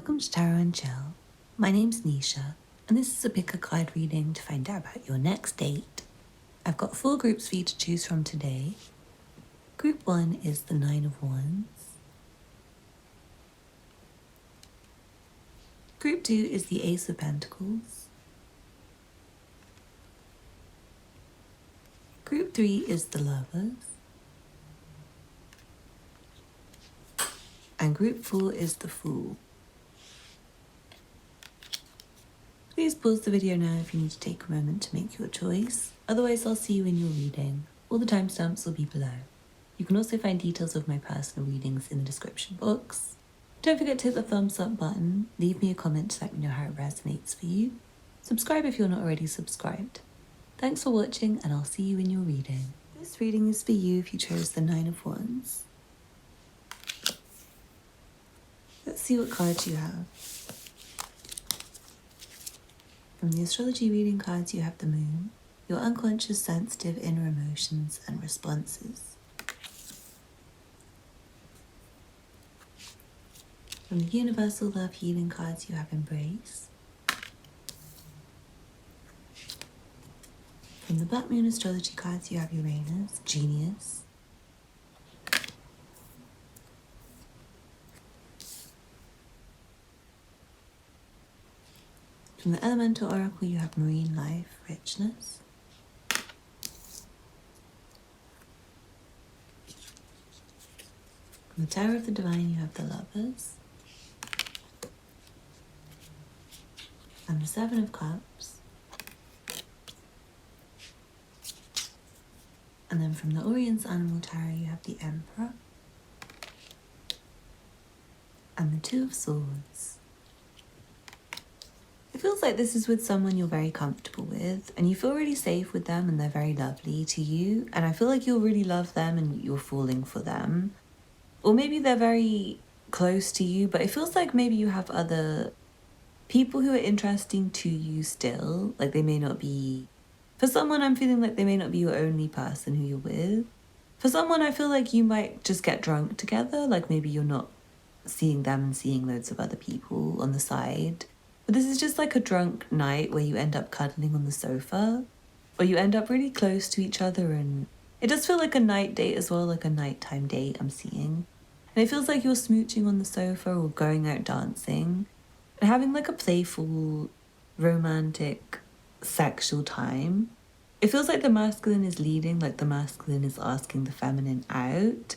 Welcome to Tarot and Chill. My name's Nisha, and this is a pick a card reading to find out about your next date. I've got 4 groups for you to choose from today. Group 1 is the 9 of Wands. Group 2 is the Ace of Pentacles. Group 3 is the Lovers. And Group 4 is the Fool. Please pause the video now if you need to take a moment to make your choice. Otherwise, I'll see you in your reading. All the timestamps will be below. You can also find details of my personal readings in the description box. Don't forget to hit the thumbs up button, leave me a comment to let me know how it resonates for you. Subscribe if you're not already subscribed. Thanks for watching, and I'll see you in your reading. This reading is for you if you chose the 9 of Wands. Let's see what cards you have. From the astrology reading cards, you have the Moon, your unconscious, sensitive inner emotions and responses. From the universal love healing cards, you have Embrace. From the Black Moon astrology cards, you have Uranus, Genius. From the Elemental Oracle, you have Marine Life, Richness. From the Tower of the Divine, you have the Lovers. And the 7 of Cups. And then from the Orient's Animal Tarot, you have the Emperor. And the 2 of Swords. It feels like this is with someone you're very comfortable with, and you feel really safe with them, and they're very lovely to you, and I feel like you'll really love them and you're falling for them. Or maybe they're very close to you, but it feels like maybe you have other people who are interesting to you still. Like they may not be... For someone, I'm feeling like they may not be your only person who you're with. For someone, I feel like you might just get drunk together, like maybe you're not seeing them and seeing loads of other people on the side. But this is just like a drunk night where you end up cuddling on the sofa, or you end up really close to each other, and it does feel like a night date as well, like a nighttime date I'm seeing. And it feels like you're smooching on the sofa or going out dancing and having like a playful, romantic, sexual time. It feels like the masculine is leading, like the masculine is asking the feminine out.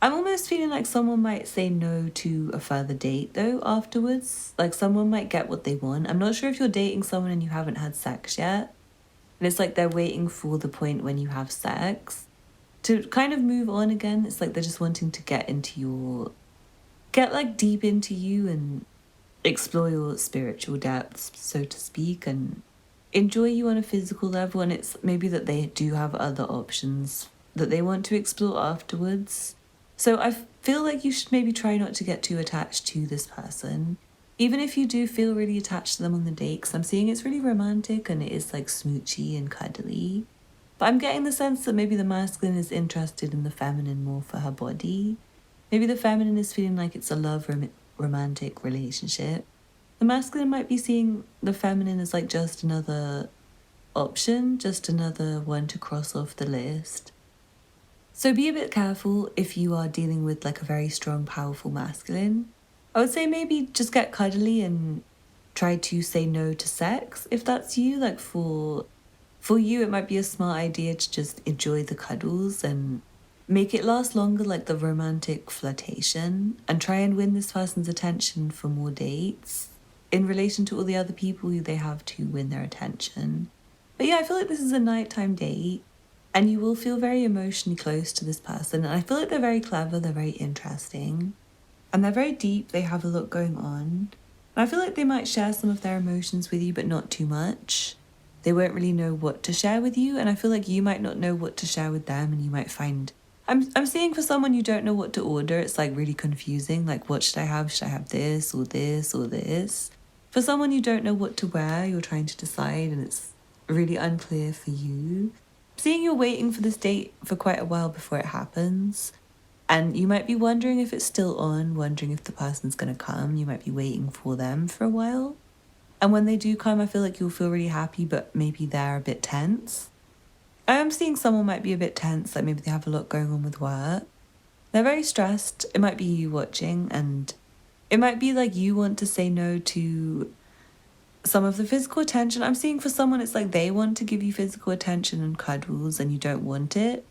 I'm almost feeling like someone might say no to a further date though afterwards. Like someone might get what they want. I'm not sure if you're dating someone and you haven't had sex yet. And it's like they're waiting for the point when you have sex to kind of move on again. It's like they're just wanting to get like deep into you and explore your spiritual depths, so to speak, and enjoy you on a physical level. And it's maybe that they do have other options that they want to explore afterwards. So I feel like you should maybe try not to get too attached to this person. Even if you do feel really attached to them on the date, because I'm seeing it's really romantic and it is like smoochy and cuddly. But I'm getting the sense that maybe the masculine is interested in the feminine more for her body. Maybe the feminine is feeling like it's a love romantic relationship. The masculine might be seeing the feminine as like just another option, just another one to cross off the list. So be a bit careful if you are dealing with like a very strong, powerful masculine. I would say maybe just get cuddly and try to say no to sex if that's you. Like for you, it might be a smart idea to just enjoy the cuddles and make it last longer, like the romantic flirtation, and try and win this person's attention for more dates in relation to all the other people who they have to win their attention. But yeah, I feel like this is a nighttime date. And you will feel very emotionally close to this person. And I feel like they're very clever, they're very interesting. And they're very deep, they have a lot going on. And I feel like they might share some of their emotions with you, but not too much. They won't really know what to share with you. And I feel like you might not know what to share with them. And you might find... I'm seeing for someone you don't know what to order, it's like really confusing. Like, what should I have? Should I have this or this or this? For someone you don't know what to wear, you're trying to decide and it's really unclear for you. Seeing you're waiting for this date for quite a while before it happens. And you might be wondering if it's still on, wondering if the person's going to come. You might be waiting for them for a while. And when they do come, I feel like you'll feel really happy, but maybe they're a bit tense. I am seeing someone might be a bit tense, like maybe they have a lot going on with work. They're very stressed. It might be you watching, and it might be like you want to say no to some of the physical attention. I'm seeing for someone, it's like they want to give you physical attention and cuddles and you don't want it.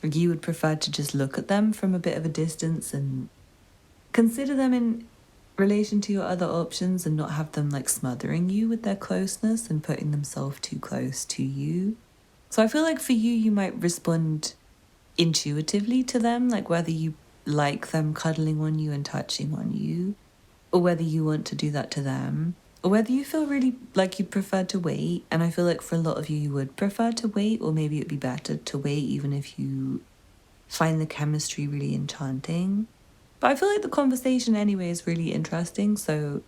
Like you would prefer to just look at them from a bit of a distance and consider them in relation to your other options and not have them like smothering you with their closeness and putting themselves too close to you. So I feel like for you, you might respond intuitively to them, like whether you like them cuddling on you and touching on you, or whether you want to do that to them, or whether you feel really like you prefer to wait. And I feel like for a lot of you, you would prefer to wait, or maybe it'd be better to wait even if you find the chemistry really enchanting. But I feel like the conversation anyway is really interesting, so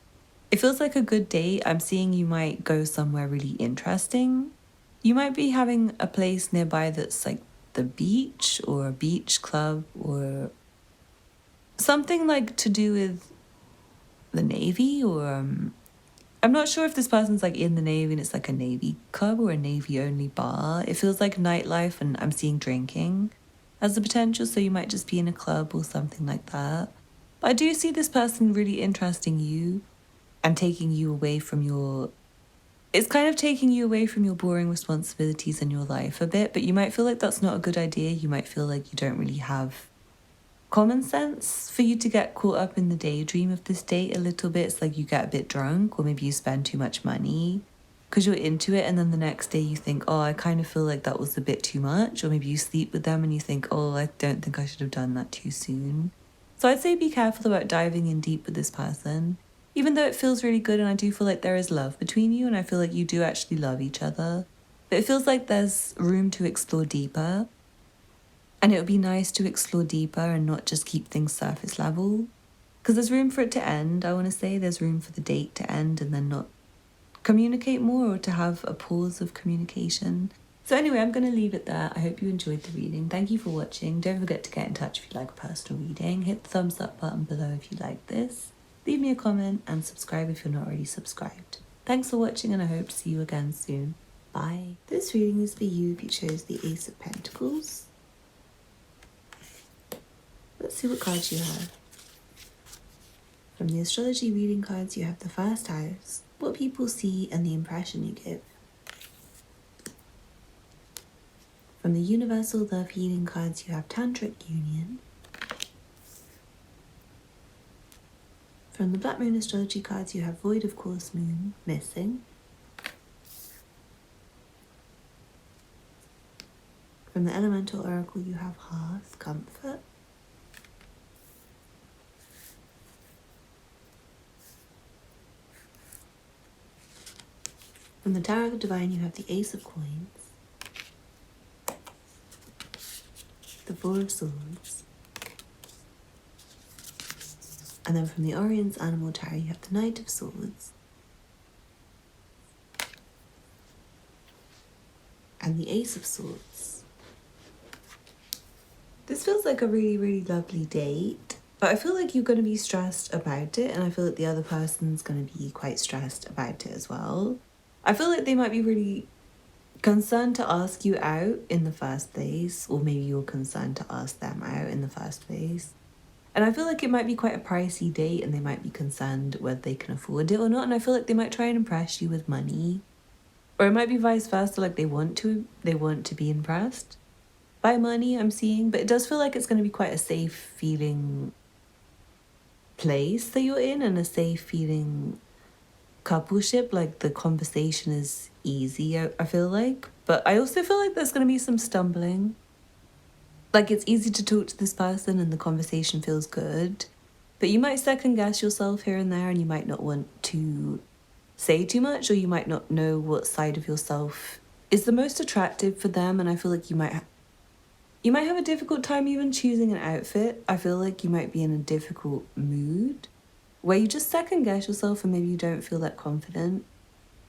it feels like a good date. I'm seeing you might go somewhere really interesting. You might be having a place nearby that's like the beach or a beach club or something like to do with the Navy, or I'm not sure if this person's like in the Navy and it's like a Navy club or a Navy only bar. It feels like nightlife, and I'm seeing drinking as the potential, so you might just be in a club or something like that. But I do see this person really interesting you and taking you away from your... It's kind of taking you away from your boring responsibilities in your life a bit, but you might feel like that's not a good idea. You might feel like you don't really have common sense for you to get caught up in the daydream of this date a little bit. It's like you get a bit drunk, or maybe you spend too much money because you're into it, and then the next day you think, oh, I kind of feel like that was a bit too much. Or maybe you sleep with them and you think, oh, I don't think I should have done that too soon. So I'd say be careful about diving in deep with this person, even though it feels really good, and I do feel like there is love between you, and I feel like you do actually love each other. But it feels like there's room to explore deeper, and it would be nice to explore deeper and not just keep things surface level. Because there's room for it to end, I want to say. There's room for the date to end and then not communicate more, or to have a pause of communication. So anyway, I'm going to leave it there. I hope you enjoyed the reading. Thank you for watching. Don't forget to get in touch if you like a personal reading. Hit the thumbs up button below if you like this. Leave me a comment and subscribe if you're not already subscribed. Thanks for watching, and I hope to see you again soon. Bye. This reading is for you if you chose the Ace of Pentacles. Let's see what cards you have. From the astrology reading cards, you have the first house, what people see and the impression you give. From the universal love healing cards, you have tantric union. From the black moon astrology cards, you have void of course moon, missing. From the elemental oracle, you have hearth, comfort. From the Tower of the Divine, you have the Ace of Coins, the Four of Swords, and then from the Orion's Animal Tower, you have the Knight of Swords, and the Ace of Swords. This feels like a really, really lovely date, but I feel like you're going to be stressed about it, and I feel like the other person's going to be quite stressed about it as well. I feel like they might be really concerned to ask you out in the first place, or maybe you're concerned to ask them out in the first place. And I feel like it might be quite a pricey date, and they might be concerned whether they can afford it or not. And I feel like they might try and impress you with money, or it might be vice versa, like they want to be impressed by money, I'm seeing. But it does feel like it's going to be quite a safe feeling place that you're in, and a safe feeling coupleship. Like the conversation is easy, I feel like. But I also feel like there's going to be some stumbling. Like it's easy to talk to this person and the conversation feels good, but you might second guess yourself here and there, and you might not want to say too much, or you might not know what side of yourself is the most attractive for them. And I feel like you might have a difficult time even choosing an outfit. I feel like you might be in a difficult mood where you just second guess yourself, and maybe you don't feel that confident.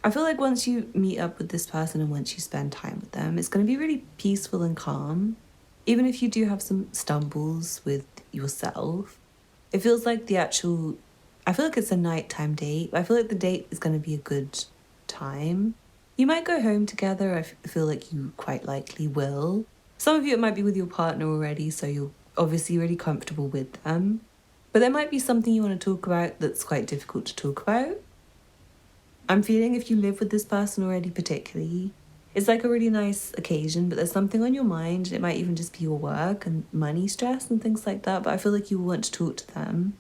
I feel like once you meet up with this person and once you spend time with them, it's going to be really peaceful and calm. Even if you do have some stumbles with yourself. It feels like I feel like it's a nighttime date. I feel like the date is going to be a good time. You might go home together. I feel like you quite likely will. Some of you, it might be with your partner already, so you're obviously really comfortable with them. But there might be something you want to talk about that's quite difficult to talk about. I'm feeling if you live with this person already particularly, it's like a really nice occasion, but there's something on your mind. It might even just be your work and money stress and things like that, but I feel like you will want to talk to them.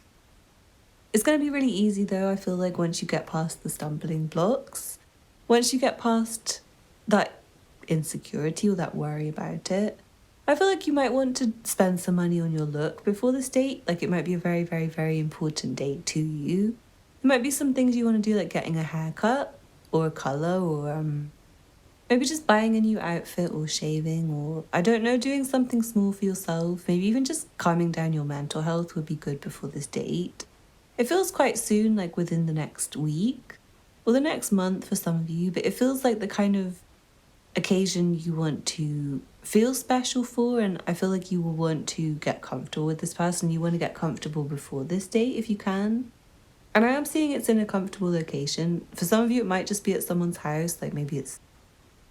It's going to be really easy though, I feel like, once you get past the stumbling blocks. Once you get past that insecurity or that worry about it, I feel like you might want to spend some money on your look before this date. Like it might be a very, very, very important date to you. There might be some things you want to do, like getting a haircut or a colour or maybe just buying a new outfit or shaving or, I don't know, doing something small for yourself. Maybe even just calming down your mental health would be good before this date. It feels quite soon, like within the next week or the next month for some of you, but it feels like the kind of occasion you want to feel special for, and I feel like you will want to get comfortable with this person. You want to get comfortable before this date if you can. And I am seeing it's in a comfortable location. For some of you, it might just be at someone's house, like maybe it's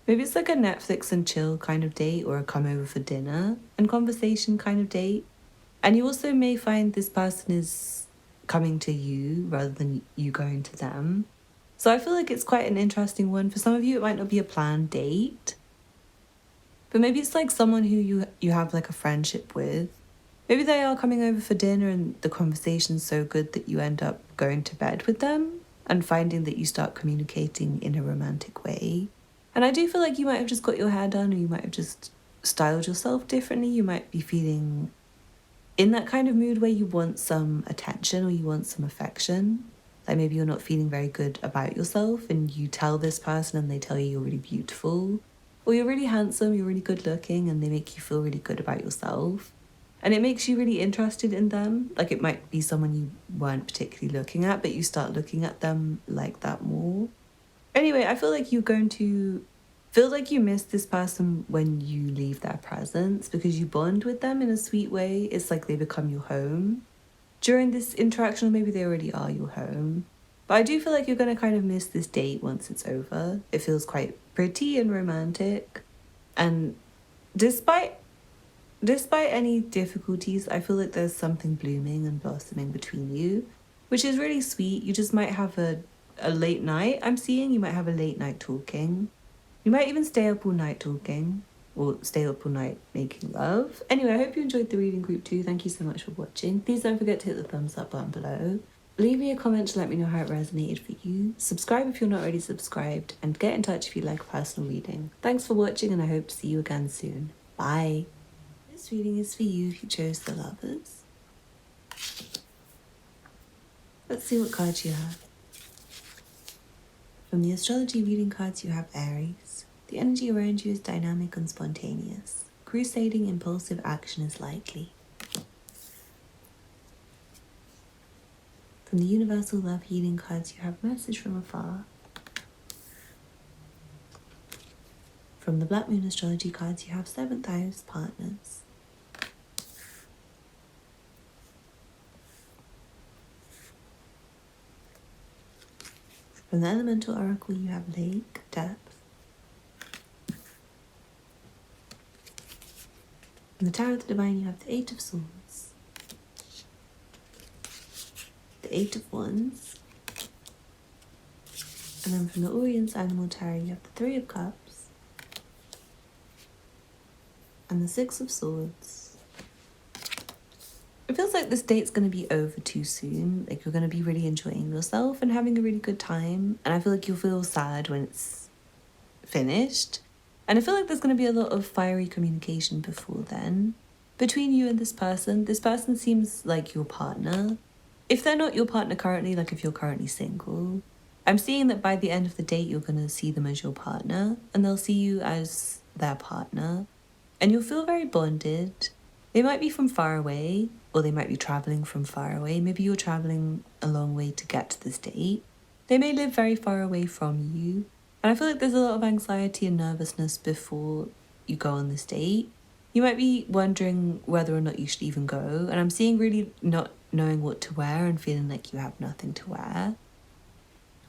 like a Netflix and chill kind of date or a come over for dinner and conversation kind of date. And you also may find this person is coming to you rather than you going to them. So I feel like it's quite an interesting one. For some of you, it might not be a planned date, but maybe it's like someone who you have like a friendship with. Maybe they are coming over for dinner and the conversation's so good that you end up going to bed with them and finding that you start communicating in a romantic way. And I do feel like you might have just got your hair done, or you might have just styled yourself differently. You might be feeling in that kind of mood where you want some attention or you want some affection. Like maybe you're not feeling very good about yourself and you tell this person and they tell you you're really beautiful, or you're really handsome, you're really good looking, and they make you feel really good about yourself. And it makes you really interested in them. Like it might be someone you weren't particularly looking at, but you start looking at them like that more. Anyway, I feel like you're going to feel like you miss this person when you leave their presence because you bond with them in a sweet way. It's like they become your home during this interaction, or maybe they already are your home. But I do feel like you're going to kind of miss this date once it's over. It feels quite pretty and romantic. And despite any difficulties, I feel like there's something blooming and blossoming between you, which is really sweet. You just might have a late night, I'm seeing. You might have a late night talking. You might even stay up all night talking, or stay up all night making love. Anyway, I hope you enjoyed the reading, group 2. Thank you so much for watching. Please don't forget to hit the thumbs up button below. Leave me a comment to let me know how it resonated for you. Subscribe if you're not already subscribed, and get in touch if you'd like a personal reading. Thanks for watching, and I hope to see you again soon. Bye. This reading is for you if you chose the Lovers. Let's see what cards you have. From the astrology reading cards, you have Aries. The energy around you is dynamic and spontaneous. Crusading impulsive action is likely. From the universal love healing cards, you have Message from Afar. From the Black Moon astrology cards, you have 7th house partners. From the elemental oracle, you have Lake, Depth. From the Tower of the Divine, you have the 8 of Swords, the 8 of Wands, and then from the Orient's Animal Tower, you have the 3 of Cups, and the 6 of Swords. It feels like this date's going to be over too soon. Like you're going to be really enjoying yourself and having a really good time. And I feel like you'll feel sad when it's finished. And I feel like there's going to be a lot of fiery communication before then. Between you and this person seems like your partner. If they're not your partner currently, like if you're currently single, I'm seeing that by the end of the date, you're going to see them as your partner. And they'll see you as their partner. And you'll feel very bonded. They might be from far away, or they might be traveling from far away. Maybe you're traveling a long way to get to this date. They may live very far away from you. And I feel like there's a lot of anxiety and nervousness before you go on this date. You might be wondering whether or not you should even go. And I'm seeing really not knowing what to wear and feeling like you have nothing to wear.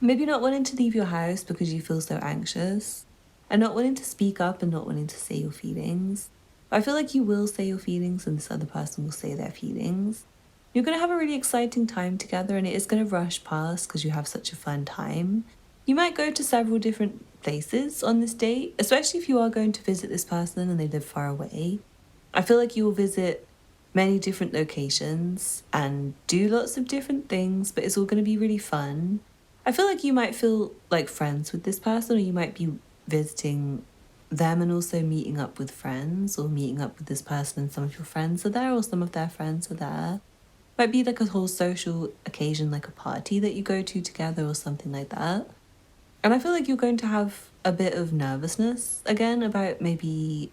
Maybe not wanting to leave your house because you feel so anxious. And not wanting to speak up and not wanting to say your feelings. But I feel like you will say your feelings and this other person will say their feelings. You're going to have a really exciting time together and it is going to rush past because you have such a fun time. You might go to several different places on this date, especially if you are going to visit this person and they live far away. I feel like you will visit many different locations and do lots of different things, but it's all going to be really fun. I feel like you might feel like friends with this person, or you might be visiting them and also meeting up with friends, or meeting up with this person and some of your friends are there or some of their friends are there. Might be like a whole social occasion, like a party that you go to together or something like that. And I feel like you're going to have a bit of nervousness again about maybe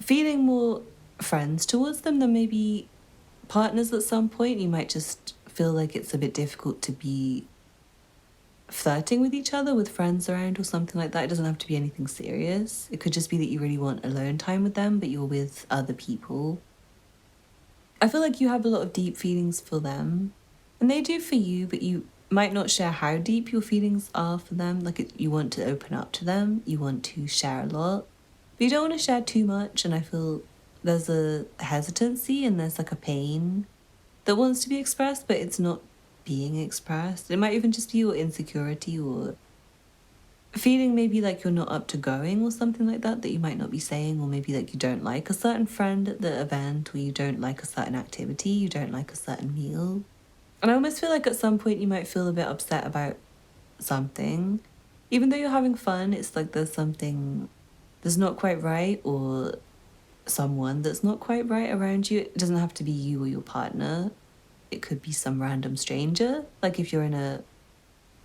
feeling more friends towards them than maybe partners at some point. You might just feel like it's a bit difficult to be flirting with each other with friends around or something like that. It doesn't have to be anything serious. It could just be that you really want alone time with them, but you're with other people. I feel like you have a lot of deep feelings for them, and they do for you, but you might not share how deep your feelings are for them. Like, you want to open up to them, you want to share a lot, but you don't want to share too much. And I feel there's a hesitancy and there's like a pain that wants to be expressed, but it's not being expressed. It might even just be your insecurity or feeling maybe like you're not up to going or something like that you might not be saying, or maybe like you don't like a certain friend at the event, or you don't like a certain activity, you don't like a certain meal. And I almost feel like at some point you might feel a bit upset about something. Even though you're having fun, it's like there's something that's not quite right, or someone that's not quite right around you. It doesn't have to be you or your partner. It could be some random stranger. Like if you're in a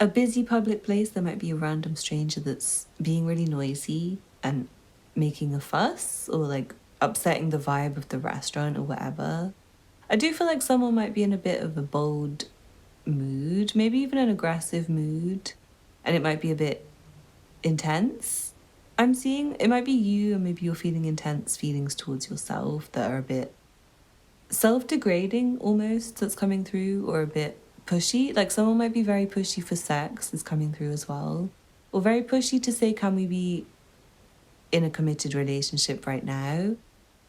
busy public place, there might be a random stranger that's being really noisy and making a fuss, or like upsetting the vibe of the restaurant or whatever. I do feel like someone might be in a bit of a bold mood, maybe even an aggressive mood, and it might be a bit intense. I'm seeing it might be you, and maybe you're feeling intense feelings towards yourself that are a bit self-degrading almost, that's coming through, or a bit pushy. Like someone might be very pushy for sex is coming through as well, or very pushy to say, can we be in a committed relationship right now,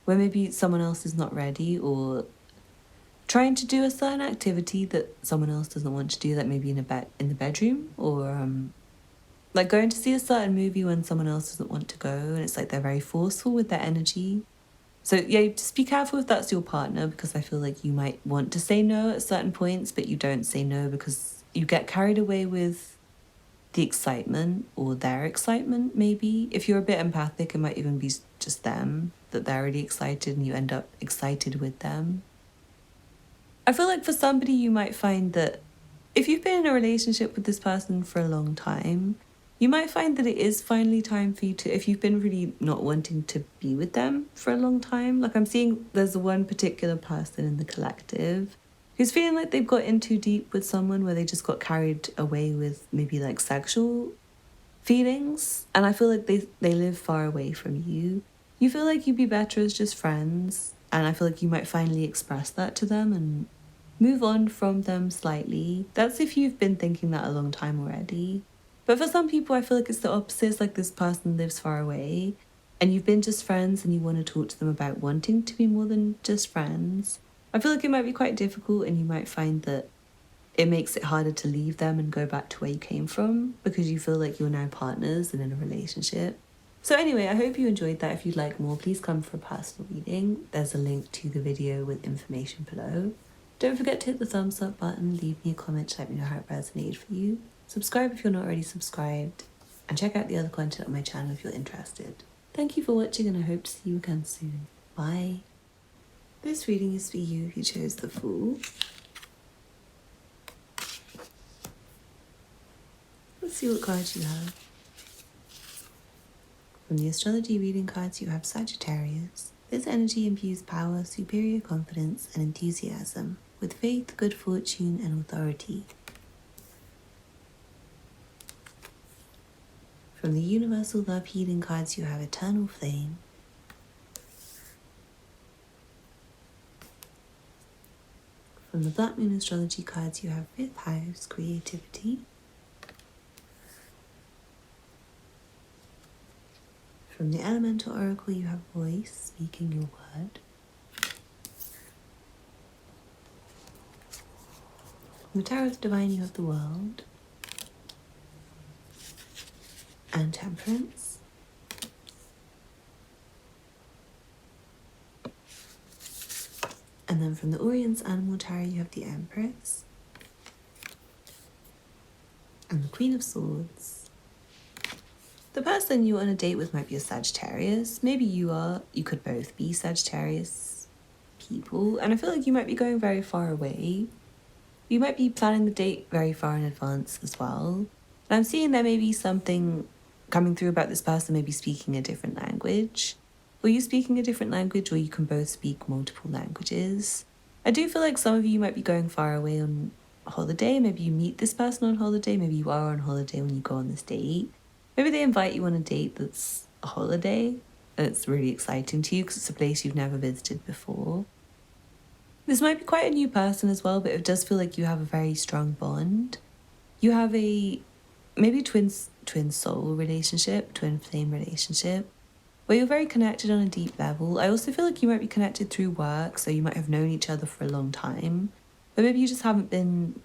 where maybe someone else is not ready, or trying to do a certain activity that someone else doesn't want to do, like maybe in the bedroom, or like going to see a certain movie when someone else doesn't want to go, and it's like they're very forceful with their energy. So yeah, just be careful if that's your partner, because I feel like you might want to say no at certain points, but you don't say no because you get carried away with the excitement, or their excitement maybe. If you're a bit empathic, it might even be just them, that they're really excited and you end up excited with them. I feel like for somebody, you might find that if you've been in a relationship with this person for a long time, you might find that it is finally time for you to, if you've been really not wanting to be with them for a long time. Like I'm seeing there's one particular person in the collective who's feeling like they've got in too deep with someone, where they just got carried away with maybe like sexual feelings. And I feel like they live far away from you. You feel like you'd be better as just friends. And I feel like you might finally express that to them and move on from them slightly. That's if you've been thinking that a long time already. But for some people, I feel like it's the opposite. It's like this person lives far away and you've been just friends and you want to talk to them about wanting to be more than just friends. I feel like it might be quite difficult, and you might find that it makes it harder to leave them and go back to where you came from, because you feel like you're now partners and in a relationship. So anyway, I hope you enjoyed that. If you'd like more, please come for a personal reading. There's a link to the video with information below. Don't forget to hit the thumbs up button, leave me a comment to let me know how it resonated for you. Subscribe if you're not already subscribed, and check out the other content on my channel if you're interested. Thank you for watching, and I hope to see you again soon. Bye. This reading is for you who chose the Fool. Let's see what cards you have. From the astrology reading cards, you have Sagittarius. This energy imbues power, superior confidence, and enthusiasm, with faith, good fortune, and authority. From the Universal Love Healing cards, you have Eternal Flame. From the Black Moon Astrology cards, you have 5th house, creativity. From the Elemental Oracle, you have voice, speaking your word. From the Tower of the Divine, you have the World and Temperance. And then from the Orient's Animal Tarot, you have the Empress and the Queen of Swords. The person you're on a date with might be a Sagittarius. Maybe you are. You could both be Sagittarius people. And I feel like you might be going very far away. You might be planning the date very far in advance as well. And I'm seeing there may be something coming through about this person maybe speaking a different language. Or you speaking a different language, or you can both speak multiple languages. I do feel like some of you might be going far away on holiday. Maybe you meet this person on holiday. Maybe you are on holiday when you go on this date. Maybe they invite you on a date that's a holiday and it's really exciting to you because it's a place you've never visited before. This might be quite a new person as well, but it does feel like you have a very strong bond. You have a maybe twin soul relationship, twin flame relationship, where you're very connected on a deep level. I also feel like you might be connected through work, so you might have known each other for a long time, but maybe you just haven't been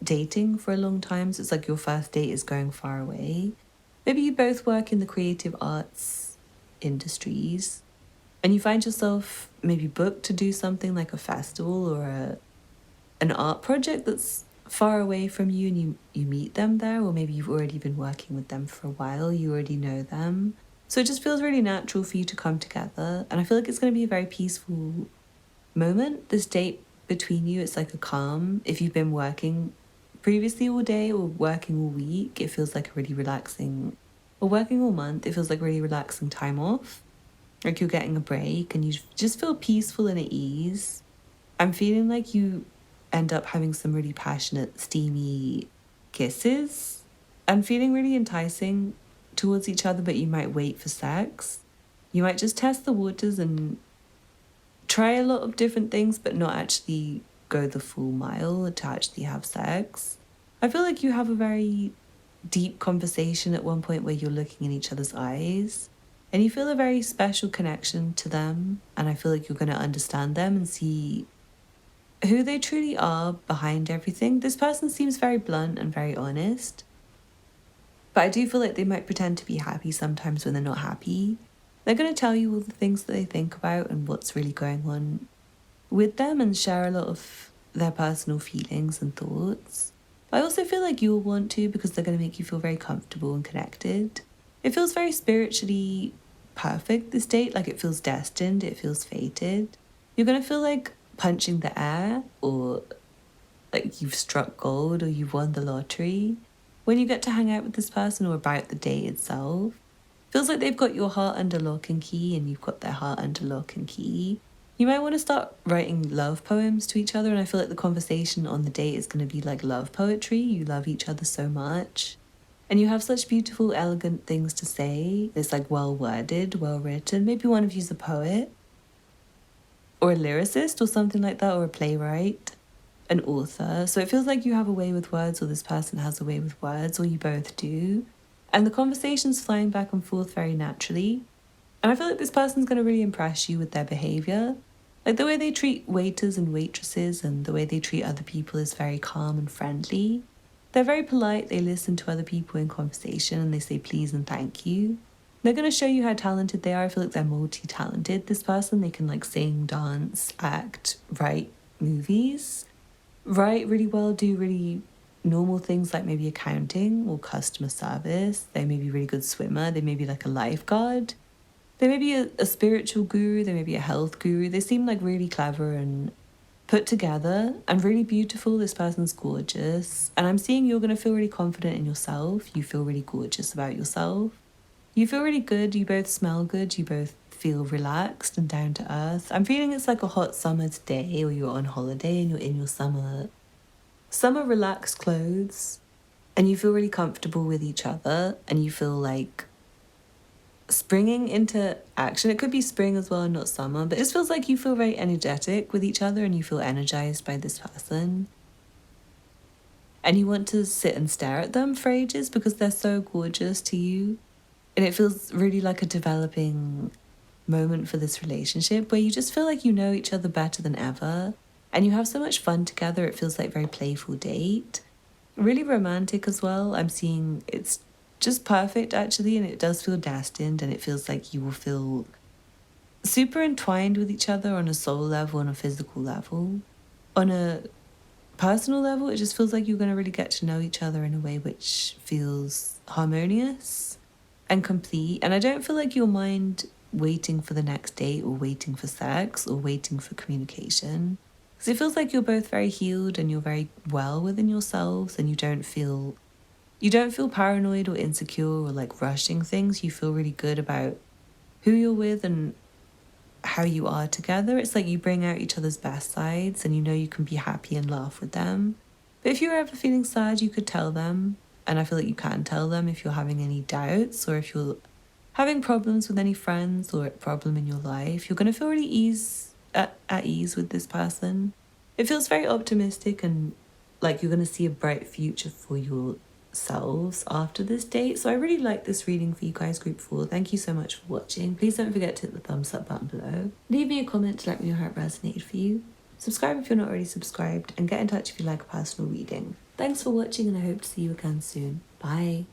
dating for a long time, so it's like your first date is going far away. Maybe you both work in the creative arts industries, and you find yourself maybe booked to do something like a festival or an art project that's far away from you, and you meet them there, or maybe you've already been working with them for a while, you already know them. So it just feels really natural for you to come together, and I feel like it's going to be a very peaceful moment. This date between you, it's like a calm. If you've been working previously all day or working all week, it feels like a really relaxing, or working all month, it feels like really relaxing time off. Like you're getting a break and you just feel peaceful and at ease. I'm feeling like you end up having some really passionate, steamy kisses and feeling really enticing towards each other, but you might wait for sex. You might just test the waters and try a lot of different things, but not actually go the full mile to actually have sex. I feel like you have a very deep conversation at one point where you're looking in each other's eyes and you feel a very special connection to them, and I feel like you're going to understand them and see who they truly are behind everything. This person seems very blunt and very honest, but I do feel like they might pretend to be happy sometimes when they're not happy. They're going to tell you all the things that they think about and what's really going on with them and share a lot of their personal feelings and thoughts. But I also feel like you'll want to, because they're going to make you feel very comfortable and connected. It feels very spiritually perfect, this date. Like it feels destined, it feels fated. You're going to feel like punching the air, or like you've struck gold, or you've won the lottery when you get to hang out with this person, or about the date itself. Feels like they've got your heart under lock and key and you've got their heart under lock and key. You might want to start writing love poems to each other, and I feel like the conversation on the date is going to be like love poetry. You love each other so much and you have such beautiful, elegant things to say. It's like well worded, well written. Maybe one of you's a poet or a lyricist or something like that, or a playwright, an author. So it feels like you have a way with words, or this person has a way with words, or you both do. And the conversation's flying back and forth very naturally. And I feel like this person's going to really impress you with their behaviour. Like the way they treat waiters and waitresses and the way they treat other people is very calm and friendly. They're very polite, they listen to other people in conversation and they say please and thank you. They're going to show you how talented they are. I feel like they're multi-talented, this person. They can like sing, dance, act, write movies, write really well, do really normal things like maybe accounting or customer service. They may be a really good swimmer. They may be like a lifeguard. They may be a spiritual guru. They may be a health guru. They seem like really clever and put together and really beautiful. This person's gorgeous. And I'm seeing you're going to feel really confident in yourself. You feel really gorgeous about yourself. You feel really good. You both smell good. You both feel relaxed and down to earth. I'm feeling it's like a hot summer's day, or you're on holiday and you're in your summer relaxed clothes and you feel really comfortable with each other and you feel like springing into action. It could be spring as well and not summer, but it just feels like you feel very energetic with each other and you feel energized by this person. And you want to sit and stare at them for ages because they're so gorgeous to you. And it feels really like a developing moment for this relationship where you just feel like you know each other better than ever. And you have so much fun together. It feels like a very playful date. Really romantic as well. I'm seeing it's just perfect actually, and it does feel destined, and it feels like you will feel super entwined with each other on a soul level, on a physical level. On a personal level, it just feels like you're going to really get to know each other in a way which feels harmonious and complete. And I don't feel like you'll mind waiting for the next date or waiting for sex or waiting for communication. Because it feels like you're both very healed and you're very well within yourselves, and you don't feel paranoid or insecure or like rushing things. You feel really good about who you're with and how you are together. It's like you bring out each other's best sides and you know you can be happy and laugh with them. But if you're ever feeling sad, you could tell them. And I feel like you can tell them if you're having any doubts or if you're having problems with any friends or a problem in your life. You're going to feel really at ease with this person. It feels very optimistic and like you're going to see a bright future for yourselves after this date. So I really like this reading for you guys, group 4. Thank you so much for watching. Please don't forget to hit the thumbs up button below. Leave me a comment to let me know how it resonated for you. Subscribe if you're not already subscribed, and get in touch if you like a personal reading. Thanks for watching, and I hope to see you again soon. Bye.